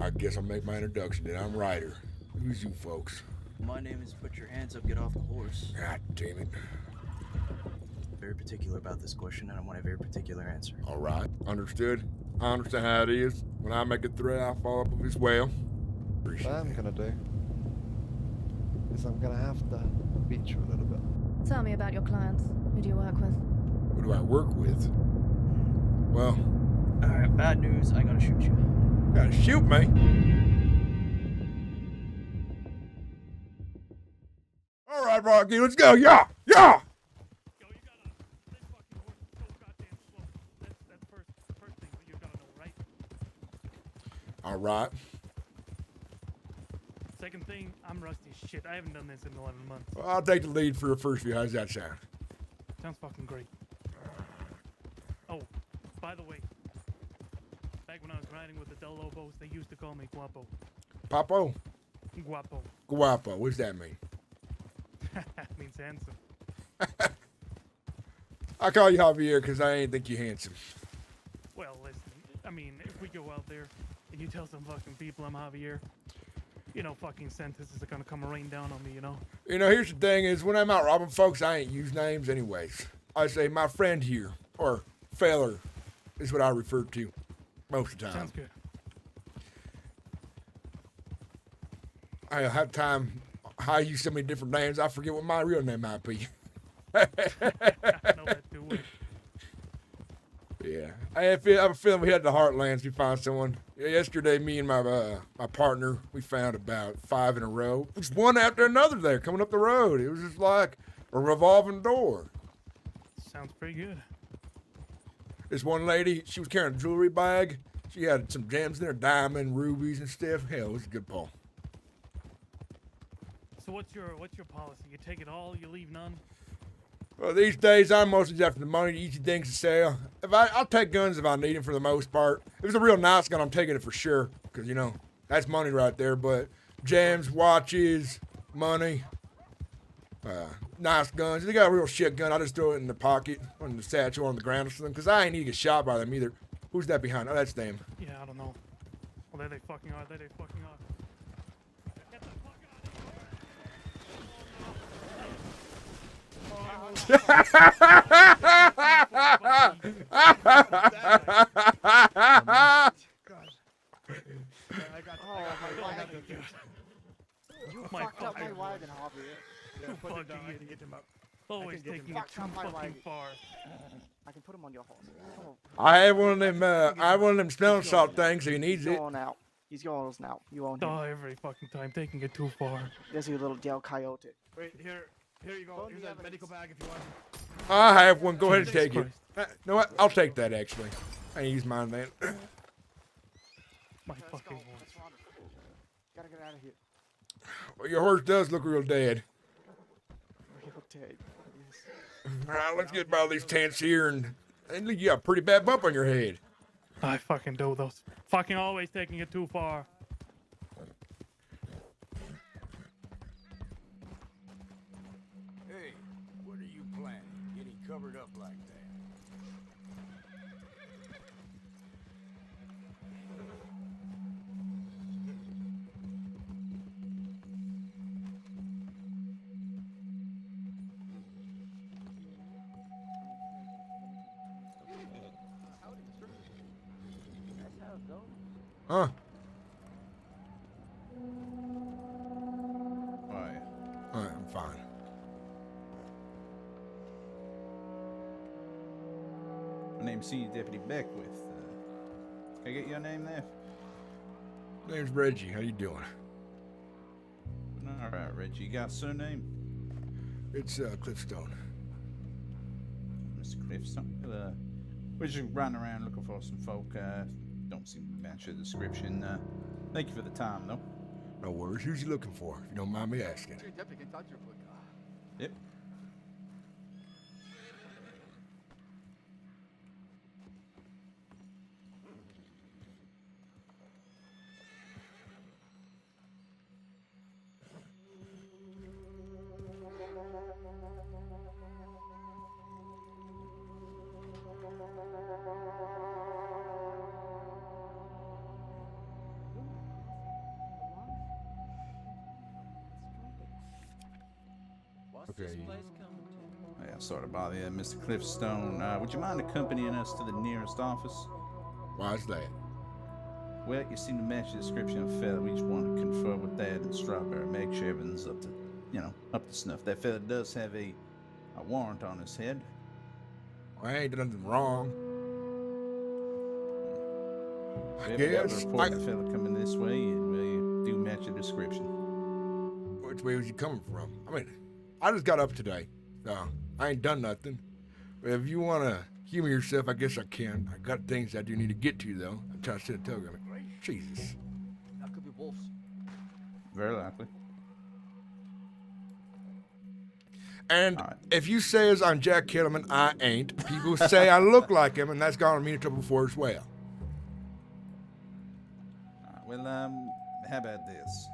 I guess I'll make my introduction then. I'm Ryder. Who's you folks? My name is Put Your Hands Up, Get Off the Horse. God damn it. Very particular about this question, and I want a very particular answer. All right, understood. I understand how it is. When I make a threat, I follow up with as well. What I'm gonna do is I'm gonna have to beat you a little bit. Tell me about your clients. Who do you work with? Who do I work with? Well, Alright, bad news, I'm gonna shoot you. you gotta shoot me. All right, Rocky, let's go. Yeah, yeah. Yo, you gotta. This fucking horse is so goddamn slow. That's first thing that you gotta know, right? All right. Second thing, I'm rusty as shit. I haven't done this in 11 months. Well, I'll take the lead for the first few. How's that sound? Sounds fucking great. Oh, by the way, back when I was riding with the Del Lobos, they used to call me Guapo. Papo? Guapo. Guapo. What does that mean? Means handsome. I call you Javier because I ain't think you handsome. Well, listen, I mean, if we go out there and you tell some fucking people I'm Javier, you know, fucking sentences are gonna come rain down on me, you know? You know, here's the thing is, when I'm out robbing folks, I ain't use names anyways. I say, my friend here, or feller, is what I refer to most of the time. Sounds good. I have time, I use so many different names, I forget what my real name might be. I know that too well. Yeah, I have a feeling we had the Heartlands. We found someone. Yesterday, me and my partner, we found about 5 in a row. Just one after another there coming up the road. It was just like a revolving door. Sounds pretty good. This one lady, she was carrying a jewelry bag. She had some gems in there, diamond, rubies, and stuff. Hell, it was a good pull. So what's your policy? You take it all, you leave none? Well, these days, I'm mostly after the money, easy things to sell. I'll take guns if I need them for the most part. If it's a real nice gun, I'm taking it for sure. Because, you know, that's money right there. But gems, watches, money, nice guns. If they got a real shit gun, I just throw it in the pocket, or in the satchel, or on the ground or something. Because I ain't need to get shot by them either. Who's that behind? Oh, that's them. Yeah, I don't know. Well, there they fucking are. There they fucking are. Get the fuck You My fucked up my fucking wagon, Javier. You fucking idiot. Always taking it too fucking far. I can put him on your horse. Come on. I have one of them. I have one of them smelling salt things. So he needs He's it. going out. He's yours now. You own him. Oh, every fucking time, taking it too far. There's your little Del Coyote. Wait, here you go. Here's a medical bag if you want. I have one. Go ahead and Jesus take it. You know what? I'll take that actually. I ain't use mine then. My Let's fucking go. horse. Let's run. Gotta get out of here. Well, your horse does look real dead. Real dead. Yes. All right, let's get by these tents here, and you got a pretty bad bump on your head. I fucking do those. Fucking always taking it too far. Hey, what are you planning? Getting covered up like that? Huh? Why? All right, I'm fine. My name's Senior Deputy Beckwith. Can I get your name there? Name's Reggie. How you doing? All right, Reggie. You got a surname? It's Cliffstone. Mr. Cliffstone. We're just running around looking for some folk. Don't seem to match the description. Thank you for the time, though. No worries. Who's you looking for? If you don't mind me asking. Yep. Okay. Yeah, sorry to bother you, Mr. Cliffstone. Would you mind accompanying us to the nearest office? Why is that? Well, you seem to match the description of a fella. We just want to confer with that and Strawberry, make sure everything's up to, up to snuff. That fella does have a warrant on his head. I ain't done nothing wrong. I If we have a guess. report of a fella coming this way, you do match the description. Which way was he coming from? I mean, I just got up today. So I ain't done nothing. But if you want to humor yourself, I guess I can. I got things I do need to get to, though. I'm trying to send a telegram. Jesus. That could be wolves. Very likely. And All right. if you say I'm Jack Kittleman, I ain't. People say I look like him, and that's gotten me in trouble before as well. Well, how about this?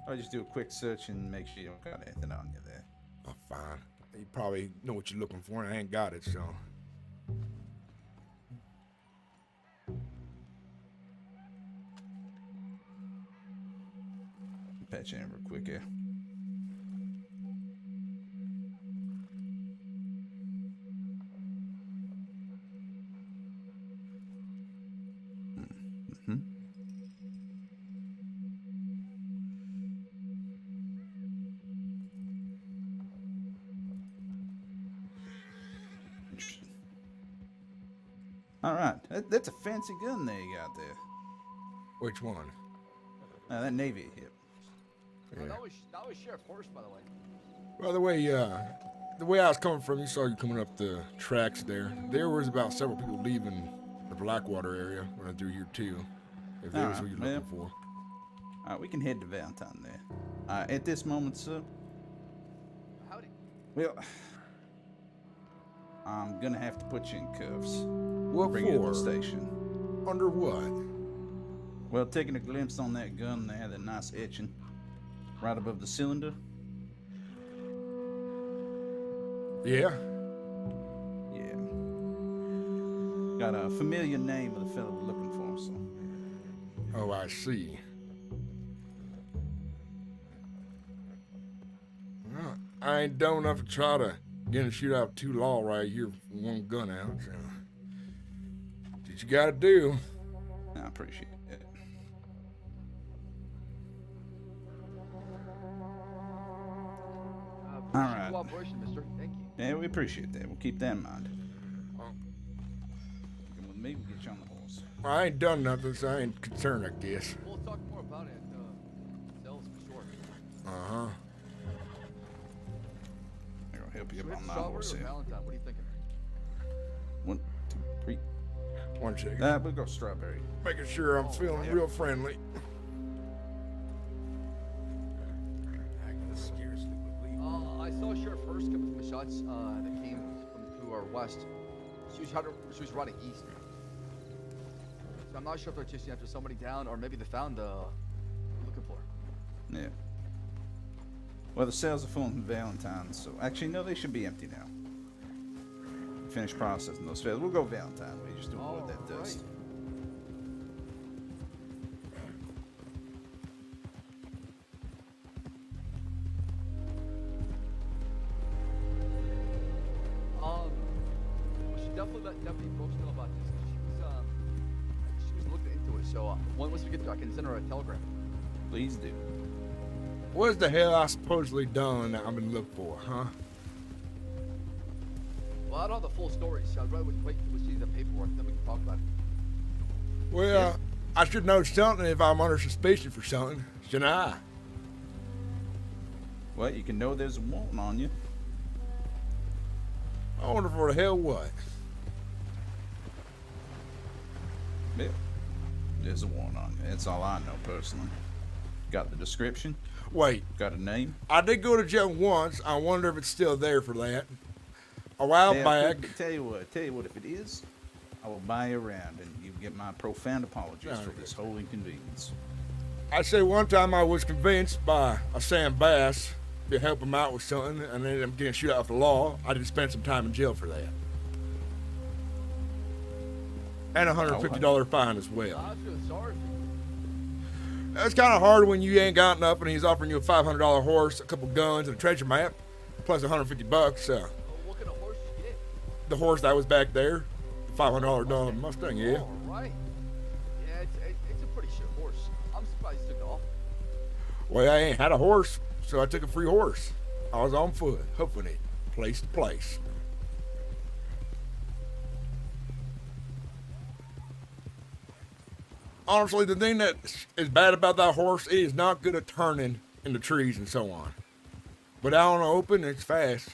I'll just do a quick search and make sure you don't got anything on you there. Oh, fine. You probably know what you're looking for, and I ain't got it, so. Patch in real quick here. Mm-hmm. All right, that's a fancy gun there you got there. Which one? That Navy hip. Yeah. That was Sheriff Horse, by the way. By the way I was coming from, you saw you coming up the tracks there. There was about several people leaving the Blackwater area running through here too. If that was who you're looking for. All right, we can head to Valentine there. At this moment, sir. Howdy. Well, I'm gonna have to put you in cuffs. What Bring you to for? the station. Under what? Well, taking a glimpse on that gun there, that nice etching right above the cylinder. Yeah. Yeah. Got a familiar name of the fellow we're looking for, so. Oh, I see. Well, I ain't dumb enough to try to get and shoot out 2 law right here with one gun out, so. What you gotta do. I appreciate it. All right. Cooperation, mister. Thank you. Yeah, we appreciate that. We'll keep that in mind. Come with me, we'll get you on the horse. I ain't done nothing, so I ain't concerned, I guess. We'll talk more about it at cells for sure. Uh-huh. I'm gonna help you Should we up hit on my Strawberry horse or here. Valentine? What are you thinking? 1, 2, 3. One second. We'll go Strawberry. Making sure I'm feeling real friendly. I saw Sheriff Hurst coming from the shots that came from to our west. She was riding east. So I'm not sure if they're chasing after somebody down or maybe they found looking for. Yeah. Well, the cells are full in Valentine, so actually, no, they should be empty now. Finish processing those cells. We'll go Valentine. We just to avoid that dust. We should definitely let Deputy Brooks know about this. She was looking into it. So once we get there, I can send her a telegram. Please do. What's the hell I supposedly done that I've been looking for, huh? Well, I don't have the full story, so I'd rather wait till we see the paperwork, then we can talk about it. Well, I should know something if I'm under suspicion for something, shouldn't I? Well, you can know there's a warrant on you. I wonder for the hell what. Yeah. There's a warrant on you. That's all I know personally. Got the description. Wait, Got a name. I did go to jail once. I wonder if it's still there for that. A while back. Tell you what, if it is, I will buy you around and you get my profound apologies for this whole inconvenience. I say one time I was convinced by a Sam Bass to help him out with something, and then I'm getting shot out for the law. I did spend some time in jail for that. And a $150 fine as well. I feel sorry for you. That's kind of hard when you ain't got nothing and he's offering you a $500 horse, a couple guns, and a treasure map. plus $150. What kind of horse did you get? The horse that was back there, the $500 Mustang. Yeah. All right. Yeah, it's a pretty shit horse. I'm surprised you took it off. Well, I ain't had a horse, so I took a free horse. I was on foot, hoofing it, place to place. Honestly, the thing that is bad about that horse, it is not good at turning in the trees and so on. But out on the open, it's fast.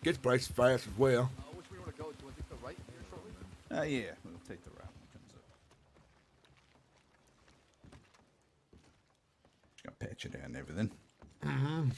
Gets places fast as well. Which way you want to go? Do you want to take the right here shortly? Yeah, we'll take the route when it comes up. Just gonna patch it down and everything. Mm-hmm.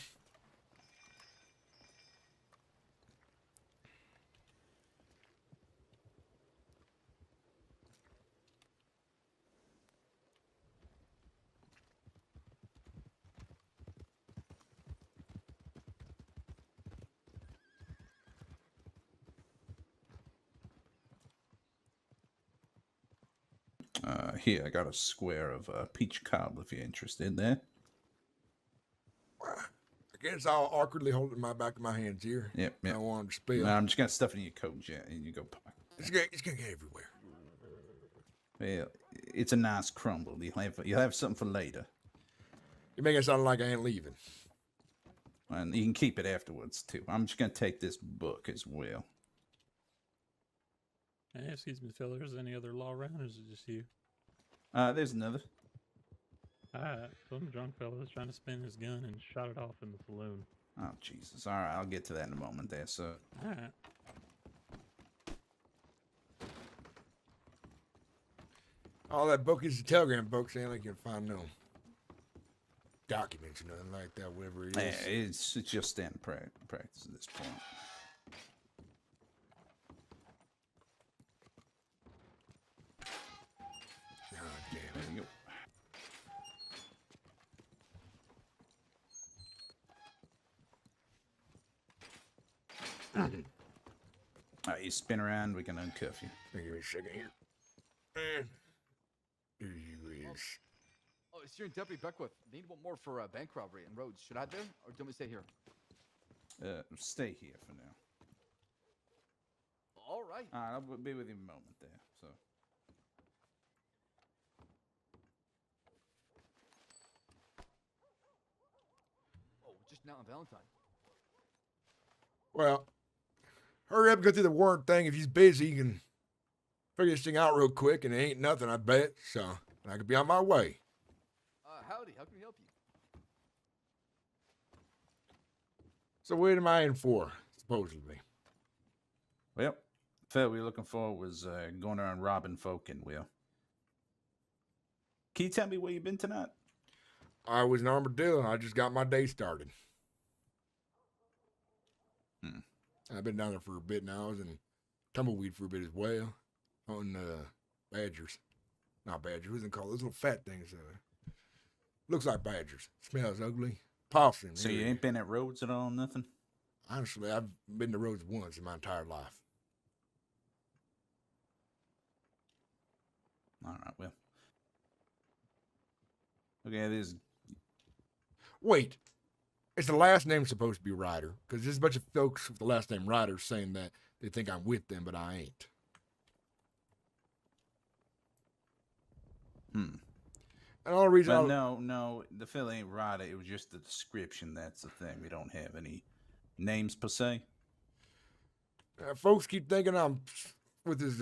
Here, I got a square of peach cobbler if you're interested in there. I guess I'll awkwardly hold it in my back of my hands here. Yep. I don't want them to spill. No, I'm just gonna stuff it in your coat, yeah, and you go. It's gonna get everywhere. Well, it's a nice crumble. You'll have something for later, You make it sound like I ain't leaving. and you can keep it afterwards too. I'm just gonna take this book as well. Hey, excuse me, fella. Is there any other law around, or is it just you? There's another. Alright, some drunk fella was trying to spin his gun and shot it off in the saloon. Oh Jesus! All right, I'll get to that in a moment. There, so. Alright. All that book is a telegram book saying like you can find no documents or nothing like that, whatever it Yeah, is. it's just standard practice at this point. Oh, damn. There you go. Alright, you spin around, we can uncuff you. Give me a second here. And there you is. Oh, it's here in Deputy Beckwith. Need one more for bank robbery and roads. Should I head there, or do you want me to stay here? Stay here for now. All right. Alright, I'll be with you in a moment there, so. Oh, just now on Valentine. Well, hurry up and go through the warrant thing. If he's busy, you can figure this thing out real quick, and it ain't nothing, I bet. So I could be on my way. Howdy. How can we help you? So what am I in for, supposedly? Well, what we were looking for was going around robbing folk in Will. Can you tell me where you've been tonight? I was in Armadillo. I just got my day started. I've been down there for a bit now. I was in Tumbleweed for a bit as well. On badgers. Not badgers. What's it called? Those little fat things. Looks like badgers. Smells ugly. Possum. So you ain't been at Rhodes at all, nothing? Honestly, I've been to Rhodes once in my entire life. All right, well. Okay, there's... Wait. Is the last name supposed to be Ryder? Because there's a bunch of folks with the last name Ryder saying that they think I'm with them, but I ain't. And the only reason well, no, the fella ain't Ryder. It was just the description. That's the thing. We don't have any names per se. Folks keep thinking I'm with this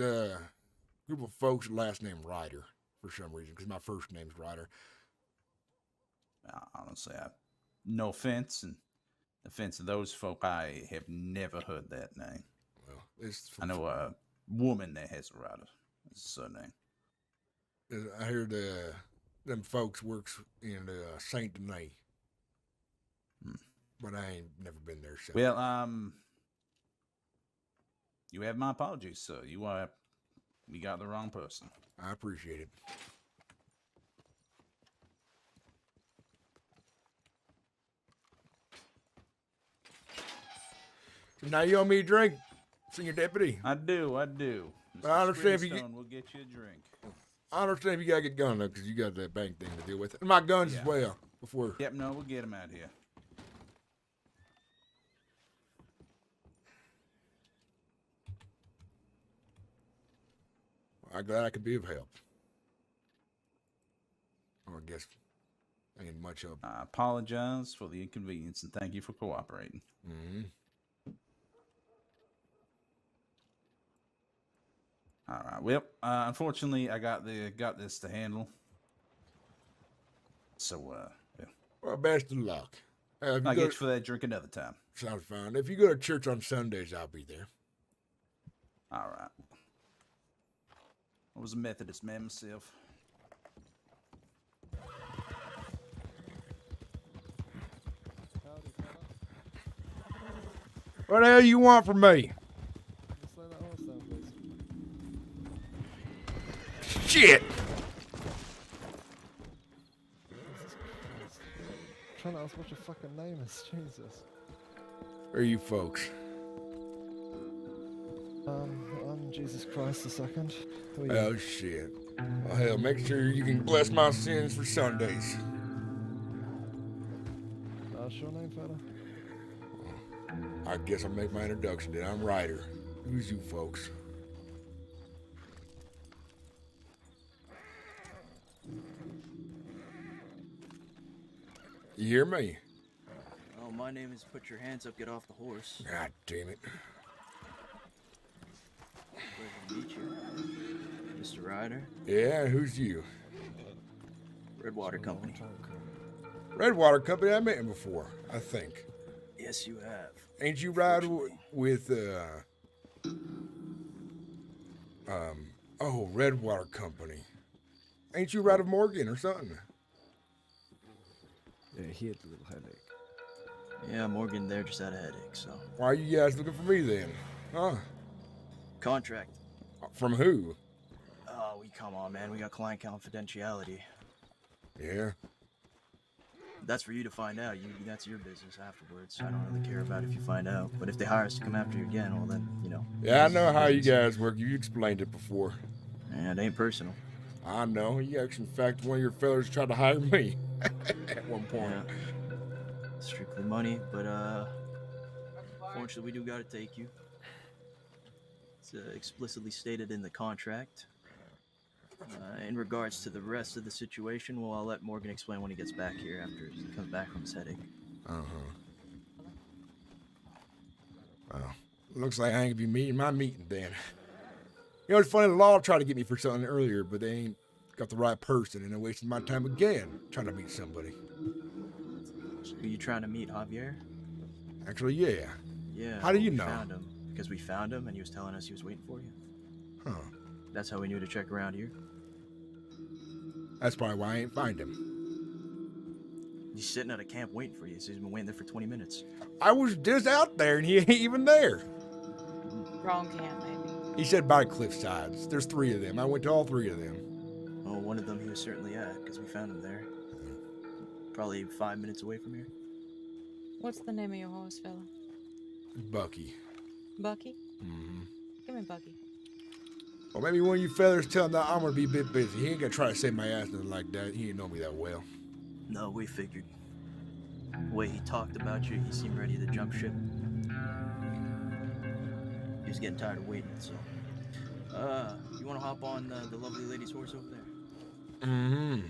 group of folks with last name Ryder for some reason, because my first name's Ryder. Honestly, no offense, and offense to those folk, I have never heard that name. Well, I know a woman that has a Ryder. That's her surname. I heard them folks works in Saint Denis, but I ain't never been there. So. Well, you have my apologies, sir. You got the wrong person. I appreciate it. So now you owe me a drink, senior deputy. I do. But I understand if you Springstone will get you a drink. I understand if you gotta get gun though, because you got that bank thing to deal with, and my guns as well. Before. Yep, no, we'll get them out here. I'm glad I could be of help. Or I guess ain't much help. I apologize for the inconvenience and thank you for cooperating. Mm-hmm. All right. Well, unfortunately, I got this to handle. So, yeah. Well, best of luck. If you I'll go get you for that drink another time. sounds fine. If you go to church on Sundays, I'll be there. All right. I was a Methodist man myself. Howdy, fella. What the hell you want from me? Just slow that horse down, please. Shit! Jesus Christ. I'm trying to ask what your fucking name is, Jesus. Who are you folks? I'm Jesus Christ the Second. Who are you? Oh, shit. Well, hell, make sure you can bless my sins for Sundays. That's your name, fella? I guess I'll make my introduction then. I'm Ryder. Who's you folks? You hear me? Oh, my name is Put Your Hands Up, Get Off the Horse. God damn it. Pleasure to meet you. Mr. Ryder, Yeah, who's you? Redwater Company. Redwater Company, I met him before, I think. Yes, you have. Ain't you ride with, oh, Redwater Company. Ain't you ride with Morgan or something? Yeah, he had a little headache. Yeah, Morgan there just had a headache, so. Why are you guys looking for me then? Huh? Contract. From who? Oh, come on, man. We got client confidentiality. Yeah. That's for you to find out. That's your business afterwards. I don't really care about if you find out. But if they hire us to come after you again, well then, you know. Yeah, I know how you guys work. You explained it before. Yeah, it ain't personal. I know. You actually, in fact, one of your fellas tried to hire me at one point. Yeah. Strictly money, but fortunately we do gotta take you. It's explicitly stated in the contract. In regards to the rest of the situation, well, I'll let Morgan explain when he gets back here after he comes back from his headache. Well, looks like I ain't gonna be meeting my meeting then. You know, it's funny, the law tried to get me for something earlier, but they ain't got the right person, and they're wasting my time again trying to meet somebody. Who you trying to meet, Javier? Actually, yeah. Yeah. How do you we know? Found him. Because we found him and he was telling us he was waiting for you. Huh. That's how we knew to check around here. That's probably why I ain't find him. He's sitting at a camp waiting for you, so he's been waiting there for 20 minutes. I was just out there, and he ain't even there. Wrong camp, maybe. He said by cliff sides. There's 3 of them. I went to all 3 of them. Oh, one of them he was certainly at, because we found him there. Probably 5 minutes away from here. What's the name of your horse, fella? Bucky. Bucky? Mm-hmm. Give me Bucky. Well, maybe one of you fellas tell him that I'm gonna be a bit busy. He ain't gonna try to save my ass nothing like that. He ain't know me that well. No, we figured. The way he talked about you, he seemed ready to jump ship. He was getting tired of waiting, so. You wanna hop on the lovely lady's horse over there? Mm-hmm.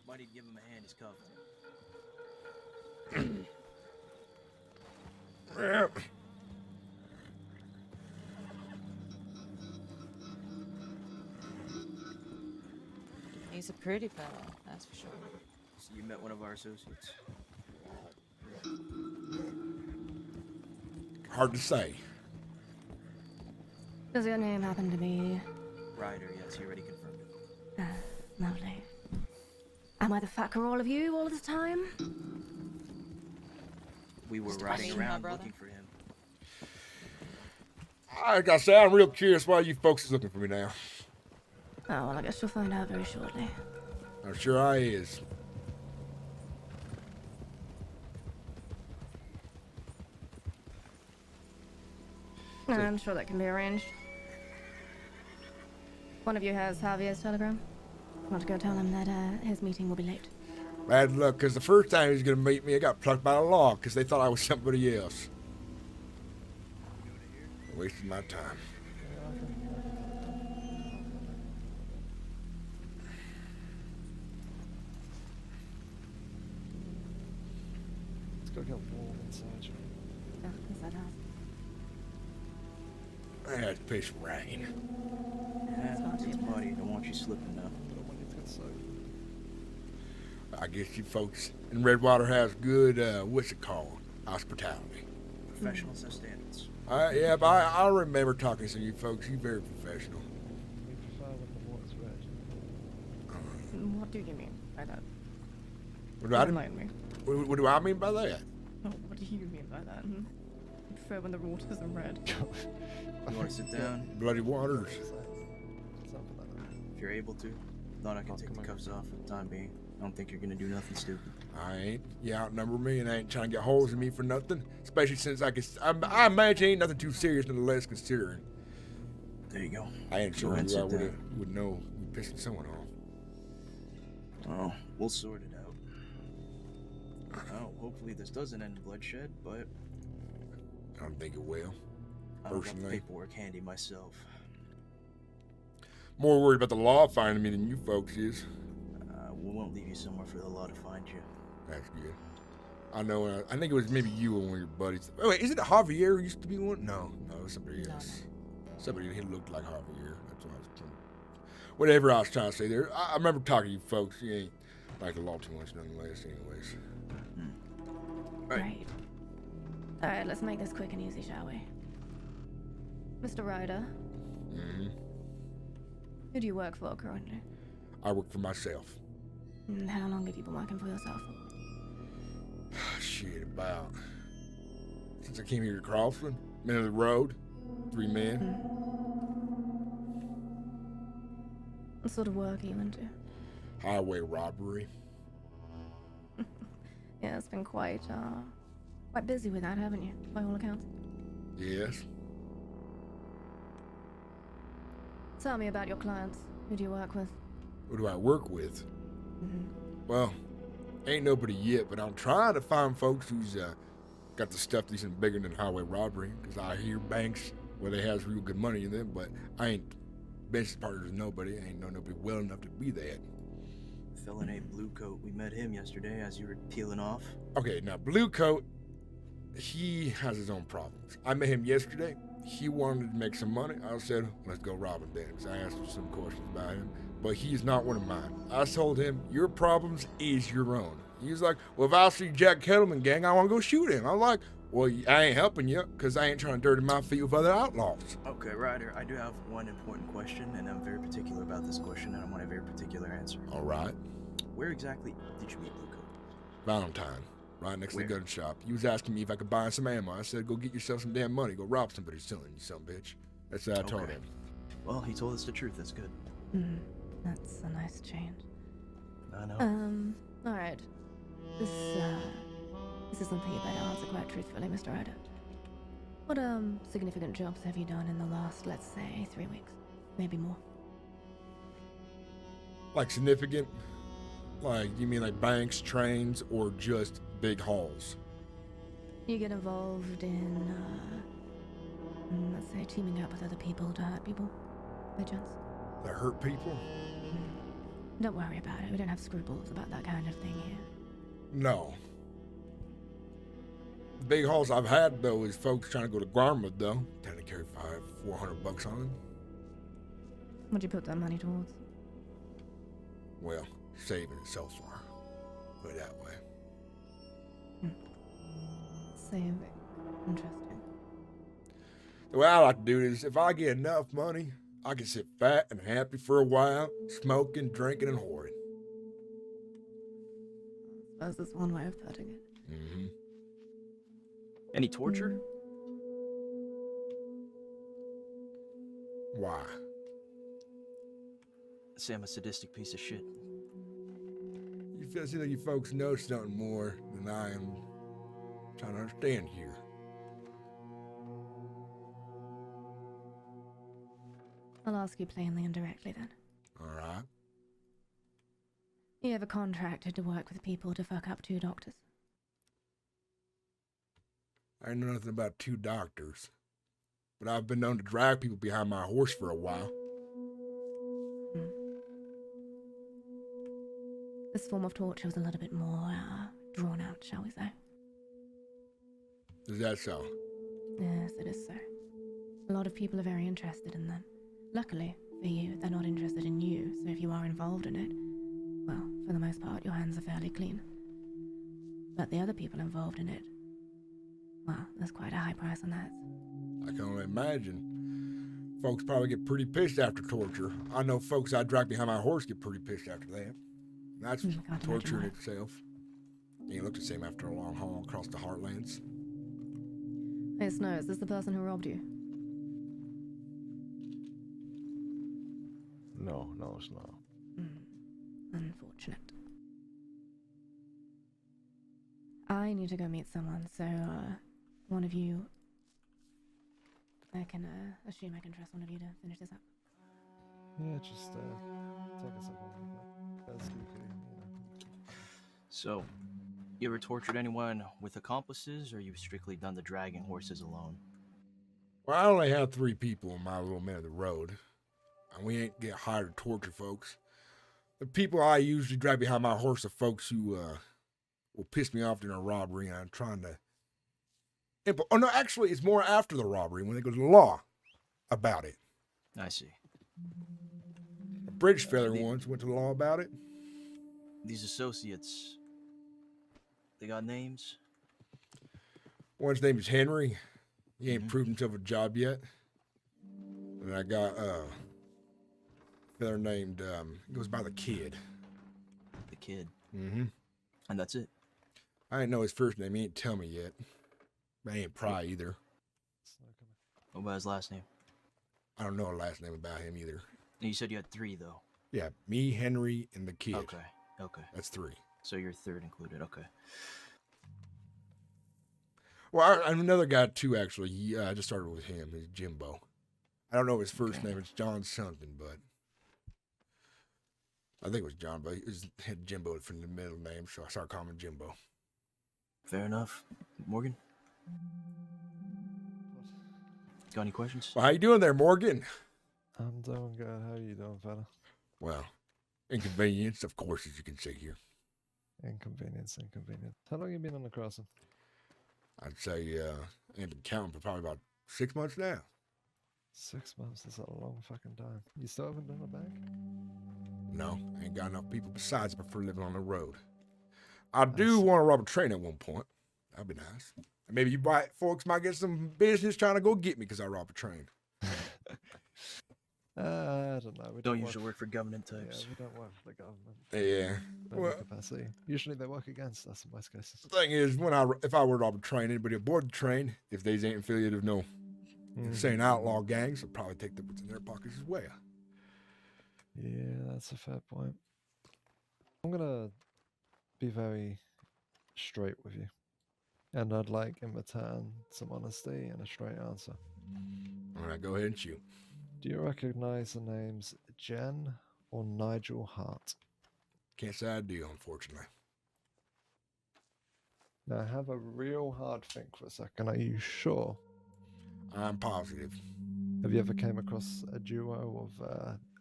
Might even give him a hand, he's covered. Yep. He's a pretty fella, that's for sure. So you met one of our associates? Hard to say. Does your name happen to be... Ryder, yes, he already confirmed it. Lovely. Am I the fucker all of you all the time? We were Mr. riding Bucky, my around brother. looking for him. I gotta say, I'm real curious why you folks is looking for me now. Oh, well, I guess you'll find out very shortly. I'm sure I is. I'm sure that can be arranged. One of you has Javier's telegram. Want to go tell him that his meeting will be late. Bad luck, because the first time he was gonna meet me, I got plucked by the law because they thought I was somebody else. Wasting my time. Go get warm inside you. Yeah, is that us? It's piss rain. Yeah, not it's too bad. muddy. Don't want you slipping now. Don't want you to get soaked. I guess you folks in Redwater has good, what's it called? Hospitality. Professionals have standards. Yeah, but I remember talking to you folks. You're very professional. We prefer when the water's red. What do you mean by that? What do I, Enlighten me. what do I mean by that? Oh, what do you mean by that? You prefer when the waters are red. You want to sit down? Bloody waters. Something like that. If you're able to. Thought I could take the cuffs off for the time being. I don't think you're gonna do nothing stupid. I ain't. You outnumber me, and I ain't trying to get holes in me for nothing. Especially since I imagine ain't nothing too serious, nonetheless, considering. There you go. I ain't sure Go ahead, who I sit down. would know we pissing someone off. Oh, we'll sort it out. Oh, hopefully this doesn't end in bloodshed, but I don't think it will. I don't got the Personally. paperwork handy myself. More worried about the law finding me than you folks is. We won't leave you somewhere for the law to find you. That's good. I know. I think it was maybe you or one of your buddies. Oh, wait, is it Javier who used to be one? No, it was somebody else. Somebody who looked like Javier. That's what I was trying. Whatever I was trying to say there. I remember talking to you folks. You ain't like the law too much, nonetheless. Anyways. Right. All right, let's make this quick and easy, shall we? Mr. Ryder, Mm-hmm. who do you work for currently? I work for myself. And how long have you been working for yourself for? Shit, about since I came here to Crossland, middle of the road, 3 men. What sort of work are you into? Highway robbery. Yeah, it's been quite busy with that, haven't you? By all accounts. Yes. Tell me about your clients. Who do you work with? Who do I work with? Well, ain't nobody yet, but I'm trying to find folks who's got the stuff that's even bigger than highway robbery. Because I hear banks where they has real good money in them, but I ain't business partners with nobody. I ain't know nobody well enough to be that. Fella named Blue Coat. We met him yesterday as you were peeling off. Okay, now Blue Coat, he has his own problems. I met him yesterday. He wanted to make some money. I said, let's go rob him then, because I asked him some questions about him. But he's not one of mine. I told him, your problems is your own. He was like, well, if I see Jack Kettleman gang, I want to go shoot him. I'm like, well, I ain't helping you, because I ain't trying to dirty my feet with other outlaws. Okay, Ryder, I do have one important question, and I'm very particular about this question, and I want a very particular answer. All right. Where exactly did you meet Blue Coat? Valentine, right next Where? to the gun shop. He was asking me if I could buy some ammo. I said, go get yourself some damn money. Go rob somebody selling you some bitch. That's what I told Okay. him. Well, he told us the truth. That's good. That's a nice change. I know. All right. This is something you better answer quite truthfully, Mr. Ryder. What, significant jobs have you done in the last, let's say, 3 weeks? Maybe more. Like significant? Like, you mean like banks, trains, or just big hauls? You get involved in, let's say, teaming up with other people to hurt people, by chance? That hurt people? Don't worry about it. We don't have scruples about that kind of thing here. No. The big hauls I've had, though, is folks trying to go to Garma, though. Trying to carry $400 on them. What'd you put that money towards? Well, saving it so far. Put it that way. Saving. Interesting. The way I like to do it is, if I get enough money, I can sit fat and happy for a while, smoking, drinking, and whoring. I suppose that's one way of putting it. Mm-hmm. Any torture? Why? Say I'm a sadistic piece of shit. You feel like you folks know something more than I am trying to understand here. I'll ask you plainly and directly then. All right. You ever contracted to work with people to fuck up 2 doctors? I know nothing about 2 doctors, but I've been known to drag people behind my horse for a while. This form of torture was a little bit more drawn out, shall we say? Is that so? Yes, it is so. A lot of people are very interested in them. Luckily, for you, they're not interested in you, so if you are involved in it, well, for the most part, your hands are fairly clean. But the other people involved in it, well, there's quite a high price on that. I can only imagine. Folks probably get pretty pissed after torture. I know folks I drag behind my horse get pretty pissed after that. That's Can't torture in imagine itself. You ain't look the same after a long haul across the heartlands. why. Hey, Snow, is this the person who robbed you? No, it's not. Unfortunate. I need to go meet someone, so, one of you... I can, assume I can trust one of you to finish this up. Yeah, just take us up as you can, So, you ever tortured anyone with accomplices, or you've strictly done the dragging horses alone? Well, I only have 3 people on my little man of the road. And we ain't get hired to torture folks. The people I usually drag behind my horse are folks who, will piss me off during a robbery, and I'm trying to... Oh, no, actually, it's more after the robbery when they go to the law about it. I see. A bridge feather once went to the law about it. These associates, they got names? One's name is Henry. He ain't proved himself a job yet. And I got, feather named, goes by the Kid. The Kid? Mm-hmm. And that's it? I ain't know his first name. He ain't tell me yet. I ain't pry either. What about his last name? I don't know a last name about him either. You said you had 3, though. Yeah, me, Henry, and the Kid. Okay. That's 3. So you're 3rd included, okay. Well, I'm another guy, too, actually. I just started with him. He's Jimbo. I don't know his first name. It's John something, but... I think it was John, but he had Jimbo for the middle name, so I started calling him Jimbo. Fair enough. Morgan? Got any questions? Well, how you doing there, Morgan? I'm doing good. How you doing, fella? Well, inconvenience, of course, as you can see here. Inconvenience. How long you been on the crossing? I'd say, I ain't been counting for probably about 6 months now. 6 months is a long fucking time. You still haven't done a bank? No, I ain't got enough people besides. I prefer living on the road. I do want to rob a train at one point. That'd be nice. And maybe you folks might get some business trying to go get me because I rob a train. I don't know. We don't usually work for government types. Yeah, we don't work for the government. Yeah. Well, capacity. Usually they work against us in most cases. The thing is, if I were to rob a train, anybody aboard the train, if they ain't affiliated with no insane outlaw gangs, will probably take what's in their pockets as well. Yeah, that's a fair point. I'm gonna be very straight with you. And I'd like, in return, some honesty and a straight answer. All right, go ahead and shoot. Do you recognize the names Jen or Nigel Hart? Can't say I do, unfortunately. Now, have a real hard think for a second. Are you sure? I'm positive. Have you ever came across a duo of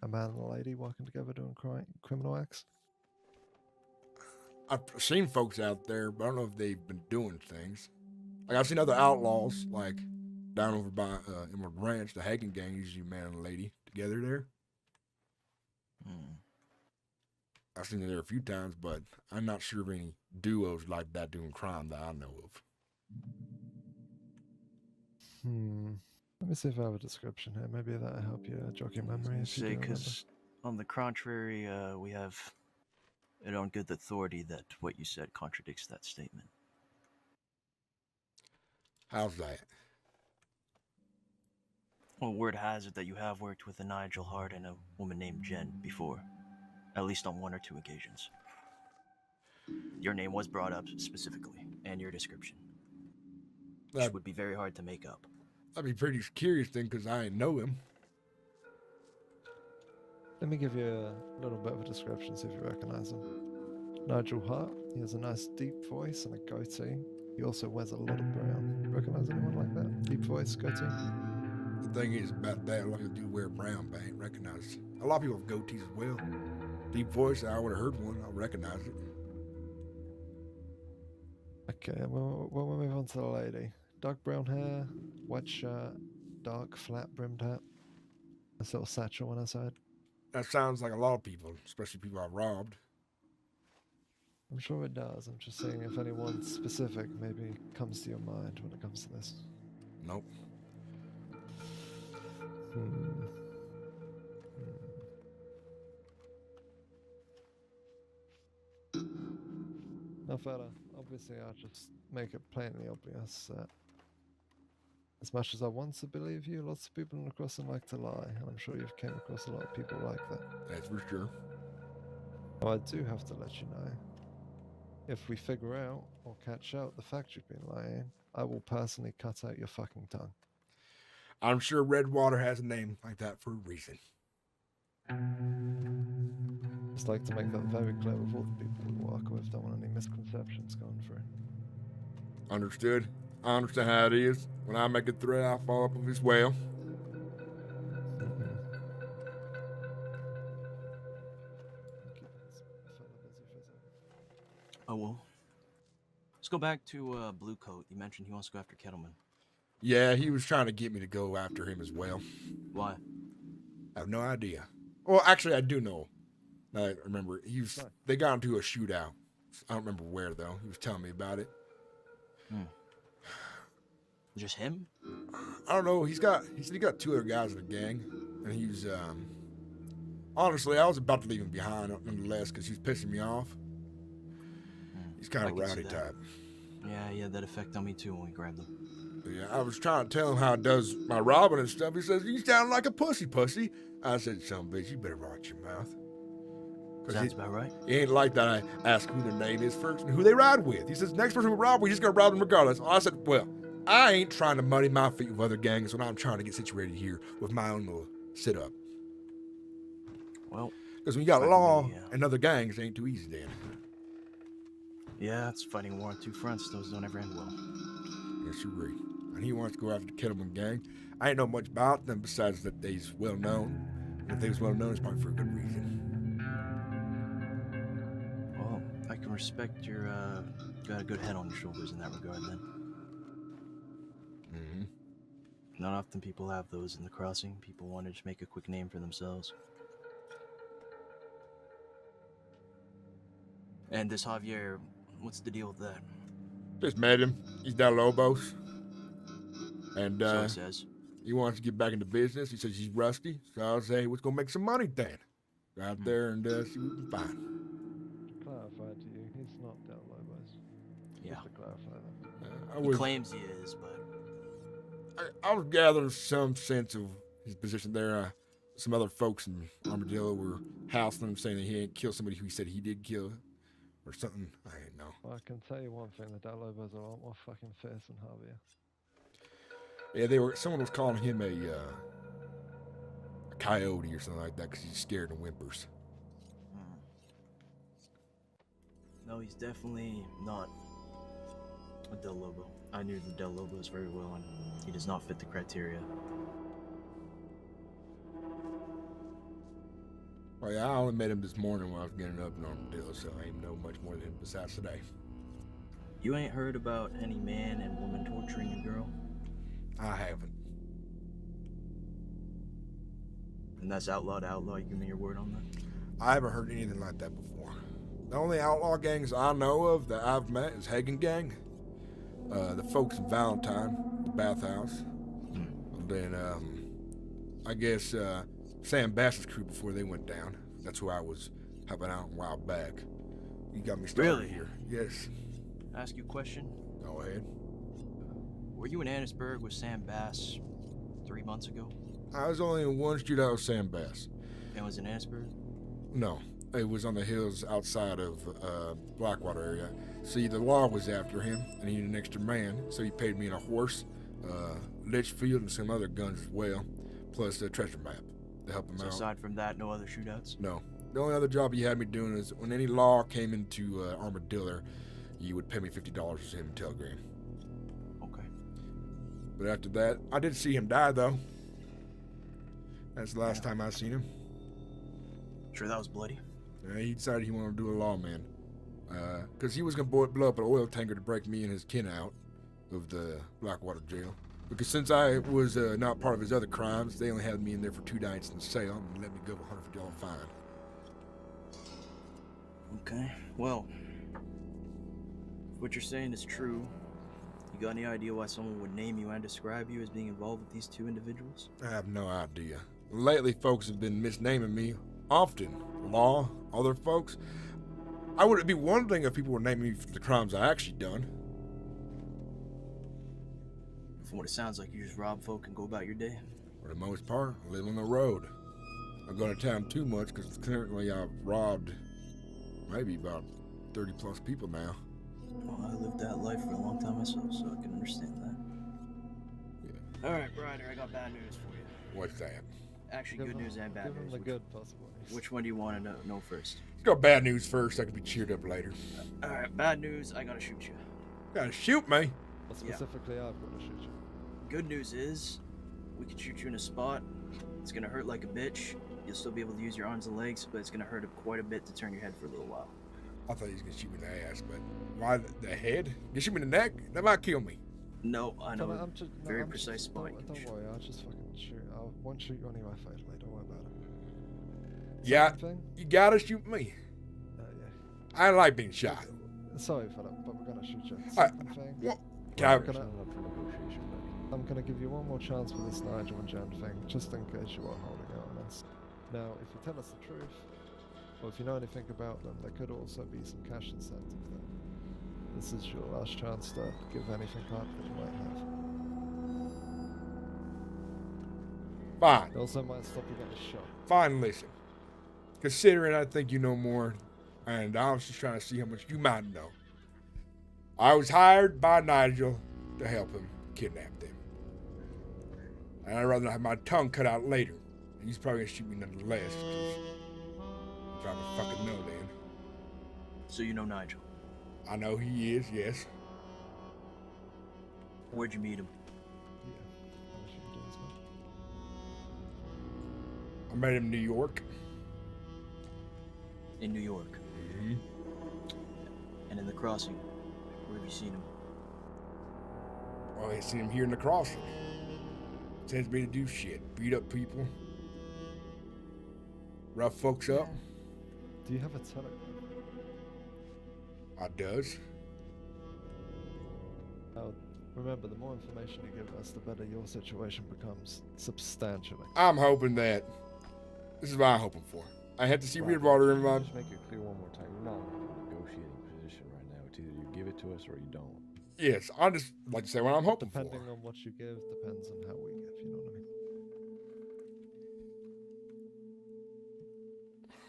a man and a lady working together doing criminal acts? I've seen folks out there, but I don't know if they've been doing things. Like, I've seen other outlaws, like down over by Emerald Ranch, the Hagen gang usually man and lady together there. I've seen it there a few times, but I'm not sure of any duos like that doing crime that I know of. Let me see if I have a description here. Maybe that'll help you jog your memory. Because on the contrary, we have it on good authority that what you said contradicts that statement. How's that? Well, word has it that you have worked with a Nigel Hart and a woman named Jen before, at least on 1 or 2 occasions. Your name was brought up specifically, and your description, which would be very hard to make up. I'd be pretty curious then, because I ain't know him. Let me give you a little bit of a description, see if you recognize him. Nigel Hart, he has a nice deep voice and a goatee. He also wears a lot of brown. You recognize anyone like that? Deep voice, goatee? The thing is about that, a lot of people do wear brown, but I ain't recognized. A lot of people have goatees as well. Deep voice, I would have heard one, I'll recognize it. Okay, well, we'll move on to the lady. dark brown hair, white shirt, dark flat brimmed hat, a little satchel on her side. That sounds like a lot of people, especially people I've robbed. I'm sure it does. I'm just saying if anyone specific maybe comes to your mind when it comes to this. Nope. Now, fella, obviously I'll just make it plainly obvious that as much as I want to believe you, lots of people in the crossing like to lie, and I'm sure you've came across a lot of people like that. That's for sure. Now, I do have to let you know, if we figure out or catch out the fact you've been lying, I will personally cut out your fucking tongue. I'm sure Redwater has a name like that for a reason. Just like to make that very clear with all the people we work with. Don't want any misconceptions going through. Understood. I understand how it is. When I make a threat, I follow up with his well. Oh, well. Let's go back to Blue Coat. You mentioned he wants to go after Kettleman. Yeah, he was trying to get me to go after him as well. Why? I have no idea. Well, actually, I do know. I remember they got into a shootout. I don't remember where though. He was telling me about it. Just him? I don't know. He said he got two other guys in the gang, and he was honestly, I was about to leave him behind nonetheless because he's pissing me off. He's kind of rowdy type. Yeah, he had that effect on me too when we grabbed him. Yeah, I was trying to tell him how it does my robbing and stuff. He says, "You sound like a pussy." I said, "Son of a bitch, you better watch your mouth." Sounds about right. He ain't like that. I ask who their name is first and who they ride with. He says, next person we rob, we just gonna rob them regardless. I said, well, I ain't trying to muddy my feet with other gangs when I'm trying to get situated here with my own little sit-up. Well, because when you got law and other gangs, it ain't too easy then. Yeah, it's fighting war on two fronts. Those don't ever end well. Yes, you're right. And he wants to go after the Kettleman gang. I ain't know much about them besides that they's well known. And if they was well known, it's probably for a good reason. Well, I can respect your, got a good head on your shoulders in that regard then. Mm-hmm. Not often people have those in the crossing. People want to just make a quick name for themselves. And this Javier, what's the deal with that? Just met him. He's Del Lobos. And, So he says. He wants to get back into business. He says he's rusty. So I'll say, let's go make some money then. Go out there and see what we can find. Clarify to you, he's not Del Lobos. Yeah. Just to clarify that. He claims he is, but... I was gathering some sense of his position there. Some other folks in Armadillo were housing him, saying that he ain't killed somebody who he said he did kill. Or something. I don't know. Well, I can tell you one thing, the Del Lobos are a lot more fucking fierce than Javier. Yeah, someone was calling him a coyote or something like that because he's scared of whimpers. No, he's definitely not a Del Lobo. I knew the Del Lobos very well, and he does not fit the criteria. Well, yeah, I only met him this morning when I was getting up in Armadillo, so I ain't know much more than him besides today. You ain't heard about any man and woman torturing a girl? I haven't. And that's outlaw to outlaw? You give me your word on that? I haven't heard anything like that before. The only outlaw gangs I know of that I've met is Hagen Gang, the folks in Valentine, the bathhouse, and then I guess Sam Bass's crew before they went down. That's who I was helping out a while back. You got me started Really? here. Yes. Ask you a question? Go ahead. Were you in Annisburg with Sam Bass 3 months ago? I was only in one shootout with Sam Bass. And was in Annisburg? No, it was on the hills outside of Blackwater area. See, the law was after him, and he needed an extra man, so he paid me in a horse, Litchfield, and some other guns as well, plus a treasure map to help him So out. aside from that, no other shootouts? No. The only other job he had me doing is when any law came into Armadillo, he would pay me $50 to send him a telegram. Okay. But after that, I did see him die, though. That's the last time I seen him. Sure that was bloody? Yeah, he decided he wanted to do a lawman. Because he was going to blow up an oil tanker to break me and his kin out. of the Blackwater jail. Because since I was not part of his other crimes, they only had me in there for 2 nights in the cell and let me go a $100 fine. Okay, well, if what you're saying is true, you got any idea why someone would name you and describe you as being involved with these 2 individuals? I have no idea. Lately, folks have been misnaming me often. Law, other folks. I would be one thing if people were naming me for the crimes I actually done. From what it sounds like, you just rob folk and go about your day. For the most part, I live on the road. I go to town too much because currently I've robbed maybe about 30 plus people now. Well, I lived that life for a long time myself, so I can understand that. Yeah. Alright, Ryder, I got bad news for you. What's that? Actually, good news and bad Give him news. the good possible news. Which one do you want to know first? Let's go bad news first. I can be cheered up later. Alright, bad news, I gotta shoot you. Gotta shoot me? Well, specifically, I've got to shoot you. Good news is, we can shoot you in a spot. It's gonna hurt like a bitch. You'll still be able to use your arms and legs, but it's gonna hurt quite a bit to turn your head for a little while. I thought he was gonna shoot me in the ass, but why the head? You shoot me in the neck? That might kill me. No, I know. I'm just, no, very I'm precise just, spot. Don't worry, I'll just fucking shoot. I won't shoot you anyway, fatally. Don't worry about it. Yeah, Second thing? you gotta shoot me. Yeah. I like being shot. Sorry, Philip, but we're gonna shoot you. Alright, Second thing. what? I'm gonna give you one more chance for this Nigel and Jen thing, just in case you are holding out on us. Now, if you tell us the truth, or if you know anything about them, there could also be some cash incentive there. This is your last chance to give anything up that you might have. Fine. It also might stop you getting shot. Fine, listen. Considering I think you know more, and I was just trying to see how much you might know. I was hired by Nigel to help him kidnap them. And I'd rather have my tongue cut out later. And he's probably gonna shoot me nonetheless. If I would fucking know then. So you know Nigel? I know he is, yes. Where'd you meet him? Yeah, I wish you could do as well. I met him in New York. In New York. Mm-hmm. And in the crossing, where have you seen him? Well, I seen him here in the crossing. Sends me to do shit. Beat up people. Rough folks up. Do you have a telegram? I does. Now, remember, the more information you give us, the better your situation becomes substantially. I'm hoping that. This is what I'm hoping for. I had to see Redwater in my. Just make it clear one more time. You're not in a negotiating position right now. It's either you give it to us or you don't. Yes, I just like to say what I'm hoping for. Depending on what you give, depends on how we give, you know what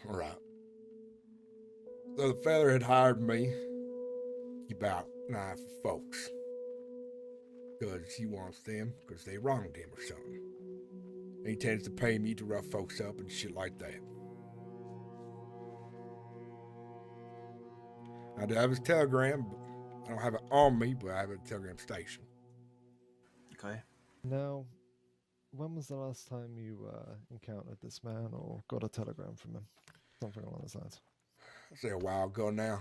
I mean? Alright. So the feather had hired me to keep out an eye for folks. Because he wants them, because they wronged him or something. And he tends to pay me to rough folks up and shit like that. I do have his telegram, but I don't have it on me, but I have a telegram station. Okay. Now, when was the last time you encountered this man or got a telegram from him? Something along those lines. I'd say a while ago now.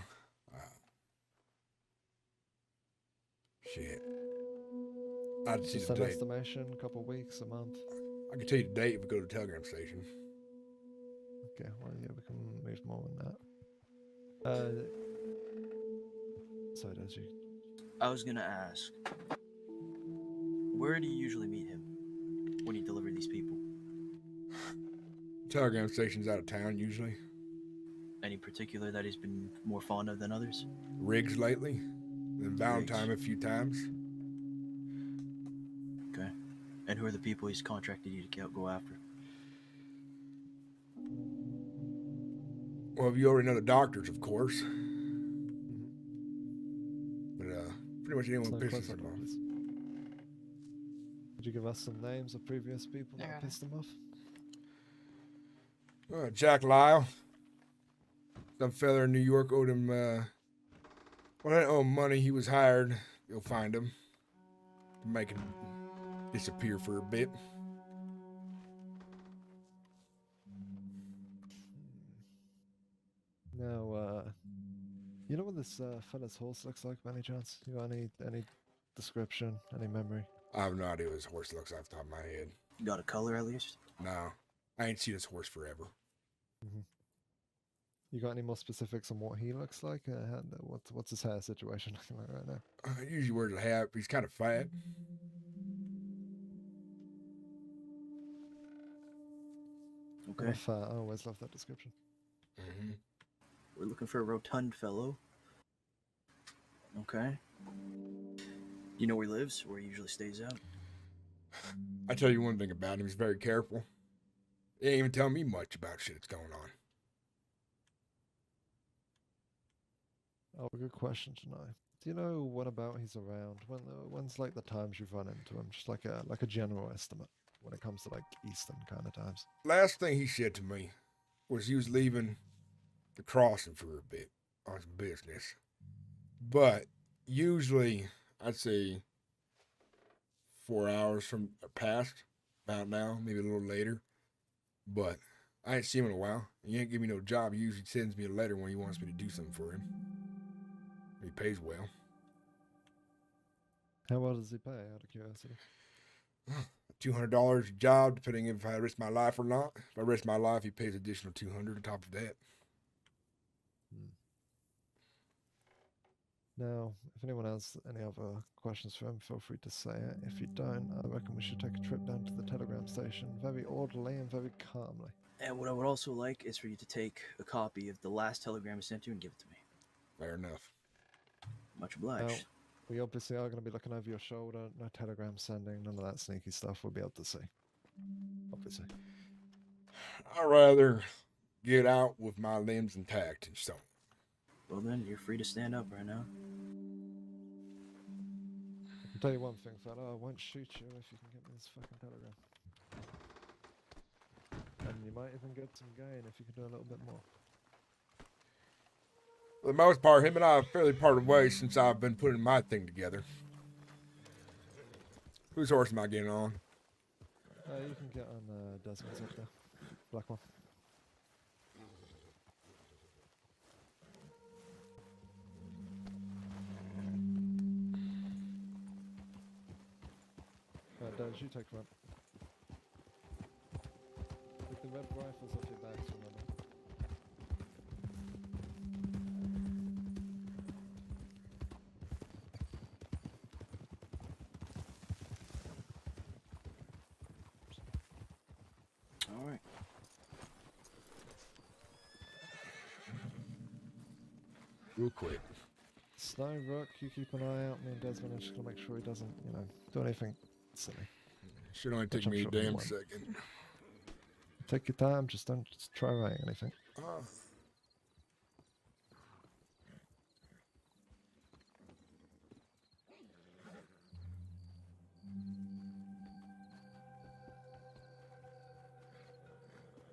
Shit. I'd see Just the an date. estimation, a couple weeks, a month. I can tell you the date if we go to the telegram station. Okay, well, yeah, we can move more on that. Sorry, Desi. I was gonna ask, where do you usually meet him when you deliver these people? Telegram station's out of town usually. Any particular that he's been more fond of than others? Riggs lately. Then Valentine a few times. Okay. And who are the people he's contracted you to go after? Well, you already know the doctors, of course. But pretty much anyone So pisses close him off. enough. Could you give us some names of previous people that pissed him off? Jack Lyle. Some fella in New York owed him, well, I didn't owe him money. He was hired. You'll find him. To make him disappear for a bit. Now, You know what this fella's horse looks like, by any chance? You got any description? Any memory? I have no idea what this horse looks like off the top of my head. You got a color at least? No, I ain't seen this horse forever. Mm-hmm. You got any more specifics on what he looks like? What's his hair situation looking like right now? He usually wears a hat. He's kind of fat. Okay. I always love that description. Mm-hmm. We're looking for a rotund fellow. Okay. You know where he lives? Where he usually stays out? I tell you one thing about him. He's very careful. He ain't even telling me much about shit that's going on. Oh, good question to know. Do you know what about he's around? When's like the times you've run into him? Just like a general estimate when it comes to like Eastern kind of times. Last thing he said to me was he was leaving the crossing for a bit on some business. But usually, I'd say 4 hours from past, about now, maybe a little later. But I ain't seen him in a while. He ain't give me no job. He usually sends me a letter when he wants me to do something for him. He pays well. How well does he pay, out of curiosity? $200 a job, depending if I risk my life or not. If I risk my life, he pays additional $200 on top of that. Now, if anyone has any other questions for him, feel free to say it. If you don't, I reckon we should take a trip down to the telegram station, very orderly and very calmly. And what I would also like is for you to take a copy of the last telegram I sent you and give it to me. Fair enough. Much obliged. Well, we obviously are going to be looking over your shoulder. No telegram sending, none of that sneaky stuff we'll be able to see. Obviously. I'd rather get out with my limbs intact and so. Well then, you're free to stand up right now. I'll tell you one thing, fella. I won't shoot you if you can get me this fucking telegram. And you might even get some gain if you can do a little bit more. For the most part, him and I have fairly parted ways since I've been putting my thing together. Whose horse am I getting on? You can get on Desmond's up there. Black one. Des, you take front. With the red rifles off your backs, remember. Alright. Real quick. Snow, Rook, you keep an eye out. Me and Desmond are just gonna make sure he doesn't, do anything silly. Should only take me a damn second. Take your time, just don't try writing anything.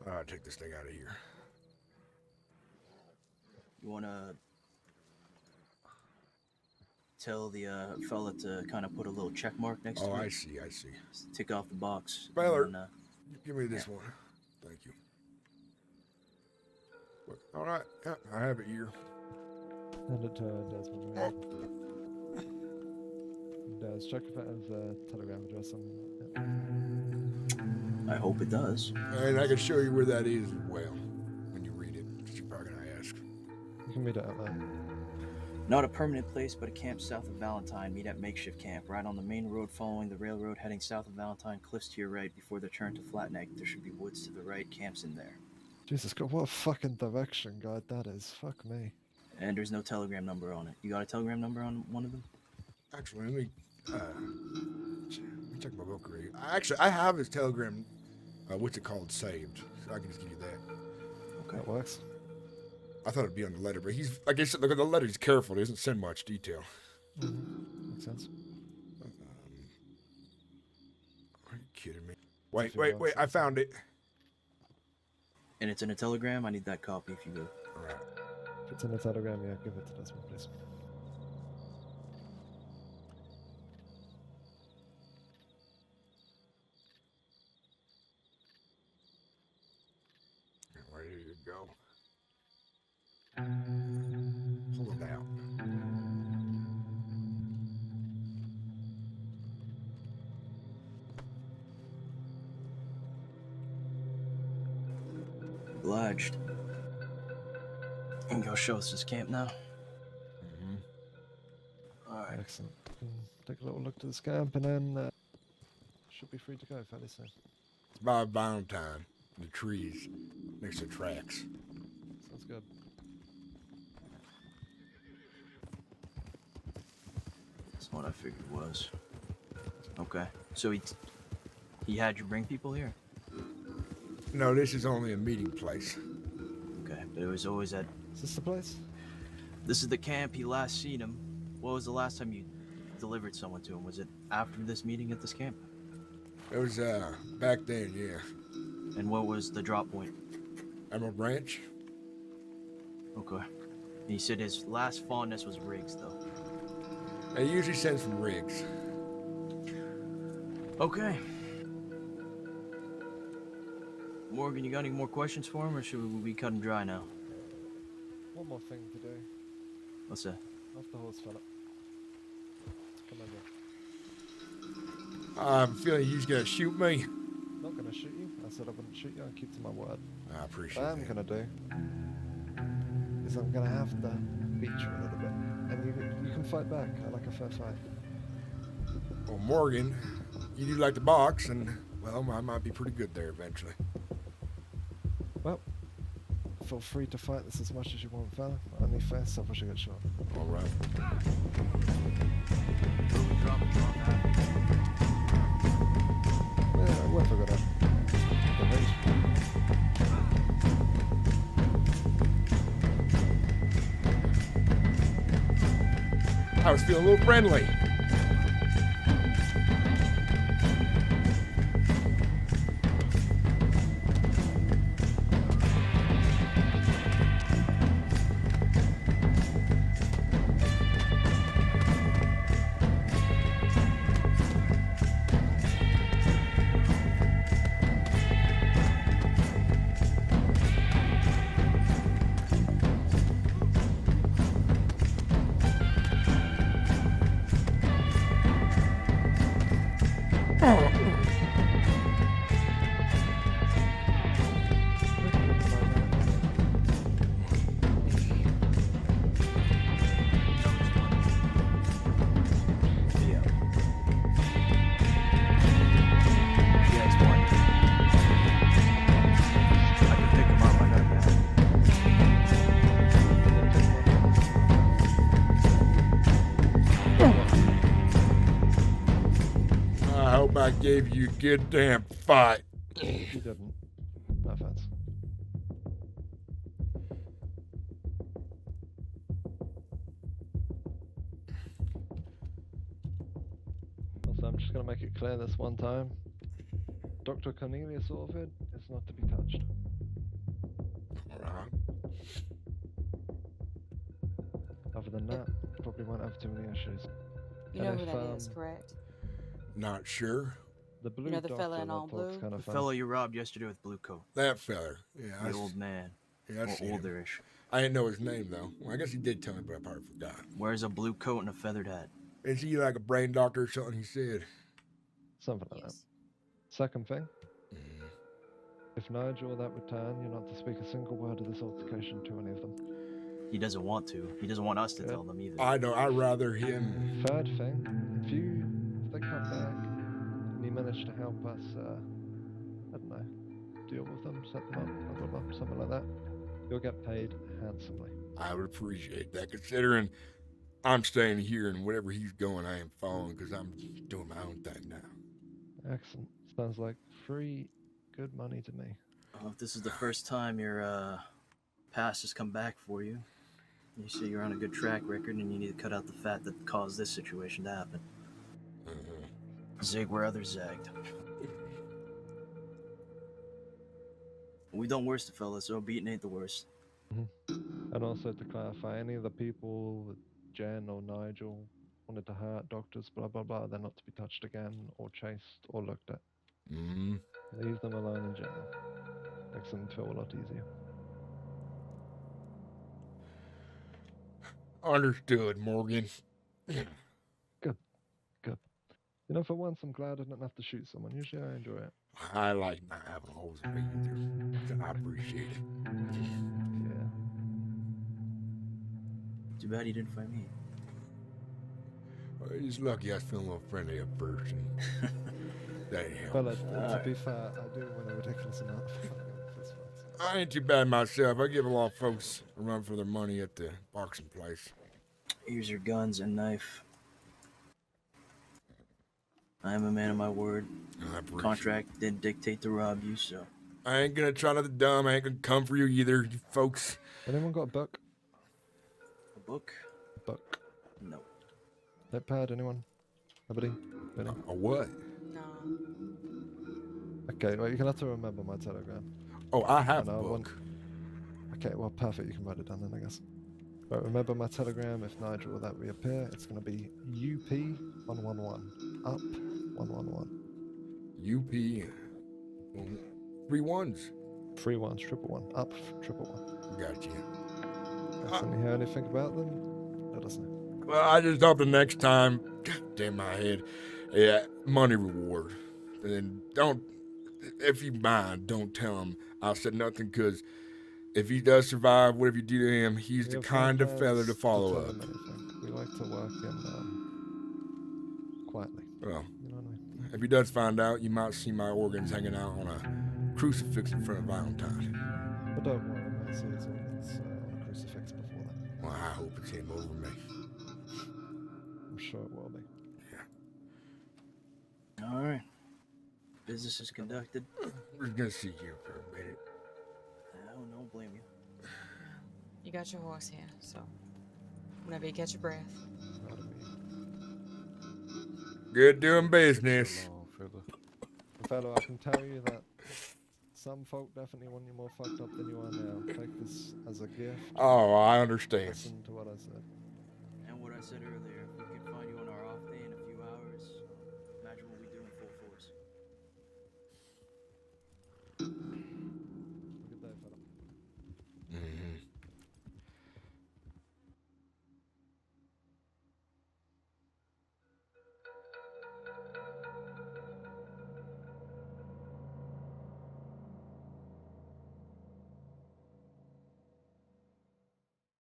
Alright, take this thing out of here. You wanna tell the fella to kind of put a little check mark next to it? Oh, I see. Just tick off the box. Baylor, give me this one. Thank you. Alright, yeah, I have it here. Hand it to Desmond. Right? Des, check if it has a telegram address on it. I hope it does. And I can show you where that is as well when you read it, because you're probably going to ask. You can read it out loud. Not a permanent place, but a camp south of Valentine. Meet at makeshift camp, right on the main road following the railroad heading south of Valentine. Cliffs to your right before the turn to Flatneck. There should be woods to the right. Camp's in there. Jesus God, what a fucking direction guide that is. Fuck me. And there's no telegram number on it. You got a telegram number on one of them? Actually, let me check my book read. I have his telegram, what's it called, saved. So I can just give you that. Okay. That works. I thought it'd be on the letter, but he's, like I said, look at the letter, he's careful. He doesn't send much detail. Makes sense. Are you kidding me? Wait, I found it. And it's in a telegram? I need that copy if you will. Alright. If it's in a telegram, yeah, give it to Desmond, please. Ready to go. Pull it out. drenched. You can go show us this camp now. Alright. Excellent. Take a little look to this camp and then should be free to go fairly soon. It's by Valentine. The trees next to tracks. Sounds good. That's what I figured it was. Okay. So he had you bring people here? No, this is only a meeting place. Okay, but it was always at... Is this the place? This is the camp he last seen him. What was the last time you delivered someone to him? Was it after this meeting at this camp? It was, back then, yeah. And what was the drop point? Emerald Branch? Okay. He said his last fondness was rigs, though. They usually send some rigs. Okay. Morgan, you got any more questions for him, or should we cut him dry now? One more thing to do. What's that? Off the horse, fella. Come over. I'm feeling he's gonna shoot me. Not gonna shoot you. I said I wouldn't shoot you. I keep to my word. I appreciate What I'm that. gonna do is I'm gonna have to beat you a little bit, and you can fight back. I like a fair fight. Well, Morgan, you do like to box, and, well, I might be pretty good there eventually. Well, feel free to fight this as much as you want, fella. Only fair stuff I should get shot. All right. Yeah, worth a good one. I was feeling a little friendly. I gave you a good damn fight. You didn't. No offense. Also, I'm just gonna make it clear this one time. Dr. Cornelius Orvid is not to be touched. Alright. Other than that, probably won't have too many issues. You know who that is, correct? Not sure. The blue You know the doctor fella in all report's blue? kind of The fellow you robbed yesterday with blue coat. That feller. Yeah, The old man. Yeah, I Or seen him. olderish. I didn't know his name though. Well, I guess he did tell me, but I probably forgot. Wears a blue coat and a feathered hat. Is he like a brain doctor or something? He said. Something like that. Second thing, if Nigel or that return, you're not to speak a single word of this altercation to any of them. He doesn't want to. He doesn't want us to tell them either. I know. I'd rather him. Third thing, if they come back and you manage to help us, I don't know, deal with them, set them up, blah, blah, blah, something like that, you'll get paid handsomely. I would appreciate that, considering I'm staying here and wherever he's going, I am following because I'm doing my own thing now. Excellent. Sounds like free, good money to me. If this is the first time your past has come back for you, you say you're on a good track record and you need to cut out the fat that caused this situation to happen. Zig where others zagged. We done worse to fellas, so beating ain't the worst. And also to clarify, any of the people that Jen or Nigel wanted to hurt doctors, blah blah blah, they're not to be touched again or chased or looked at. Leave them alone in general. Makes them feel a lot easier. Understood, Morgan. Good. You know, for once, I'm glad I didn't have to shoot someone. Usually I enjoy it. I like not having holes in me either. So I appreciate it. Yeah. Too bad you didn't find me. Well, he's lucky I was feeling a little friendly at first. And that ain't Well, helping. to be fair, I do win a ridiculous amount of fucking fist fights. I ain't too bad myself. I give a lot of folks a run for their money at the boxing place. Here's your guns and knife. I am a man of my word. I appreciate Contract didn't dictate to rob you, so. I ain't gonna try nothing dumb. I ain't gonna come for you either, you folks. Anyone got a book? A book? Book. No. Notepad, anyone? Nobody? Benny? A what? No. Okay, well, you can have to remember my telegram. Oh, I have And a I book. want- Okay, well, perfect. You can write it down then, I guess. But remember my telegram. If Nigel will that reappear, it's going to be UP111. Up 111. UP. 3 1s. 3 1s, 111. Up 111. Got you. When you hear anything about them, let us know. Well, I just hope the next time, damn my head, yeah, money reward. And then don't, if you mind, don't tell him I said nothing, because if he does survive, whatever you do to him, he's We the have kind no of fella plans to follow tell up. them anything. We like to work in quietly. Well, You know what I mean? if he does find out, you might see my organs hanging out on a crucifix in front of Valentine. But don't worry, I might see his organs on a crucifix before then. Well, I hope it's him over me. I'm sure it will be. All right. Business is conducted. We're gonna see you for a minute. I don't blame you. You got your horse here, so whenever you catch your breath. Not me. Good doing business. Fellow, I can tell you that some folk definitely want you more fucked up than you are now. Take this as a gift. Oh, I understand. Listen to what I said. And what I said earlier.